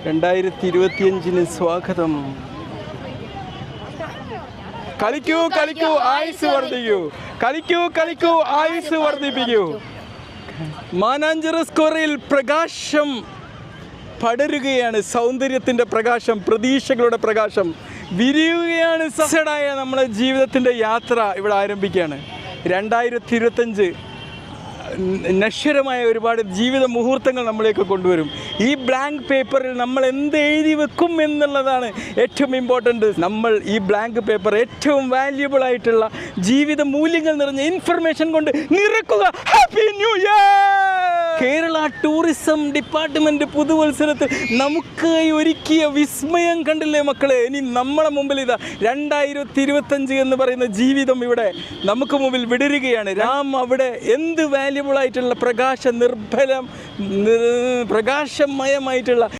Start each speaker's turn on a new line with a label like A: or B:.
A: 2025 സ്വാഗതം. കളിക്കൂ കളിക്കൂ ആയുസ് വർദ്ധിക്കൂ, കളിക്കൂ കളിക്കൂ ആയുസ് വർദ്ധിപ്പിക്കൂ. മാനാഞ്ചിറ സ്ക്വയറിൽ പ്രകാശം പടരുകയാണ്, സൗന്ദര്യത്തിൻ്റെ പ്രകാശം, പ്രതീക്ഷകളുടെ പ്രകാശം വിരിയുകയാണ്. സക്സഡായ നമ്മുടെ ജീവിതത്തിൻ്റെ യാത്ര ഇവിടെ ആരംഭിക്കുകയാണ്. 2025 നശ്വരമായ ഒരുപാട് ജീവിത മുഹൂർത്തങ്ങൾ നമ്മളെയൊക്കെ കൊണ്ടുവരും. ഈ ബ്ലാങ്ക് പേപ്പറിൽ നമ്മൾ എന്ത് എഴുതി വെക്കും എന്നുള്ളതാണ് ഏറ്റവും ഇമ്പോർട്ടൻ്റ്. നമ്മൾ ഈ ബ്ലാങ്ക് പേപ്പർ ഏറ്റവും വാല്യുബിൾ ആയിട്ടുള്ള ജീവിത മൂല്യങ്ങൾ നിറഞ്ഞ ഇൻഫർമേഷൻ കൊണ്ട് നിറക്കുക. Happy new year! Kerala tourism department പുതുവത്സരത്തിൽ നമുക്കായി ഒരുക്കിയ വിസ്മയം കണ്ടില്ലേ മക്കളെ? ഇനി നമ്മളെ മുമ്പിൽ ഇതാ 2025 എന്ന് പറയുന്ന ജീവിതം ഇവിടെ നമുക്ക് മുമ്പിൽ വിടരുകയാണ്. രാം അവിടെ എന്ത് വാല്യുബിൾ ആയിട്ടുള്ള പ്രകാശമയമായിട്ടുള്ള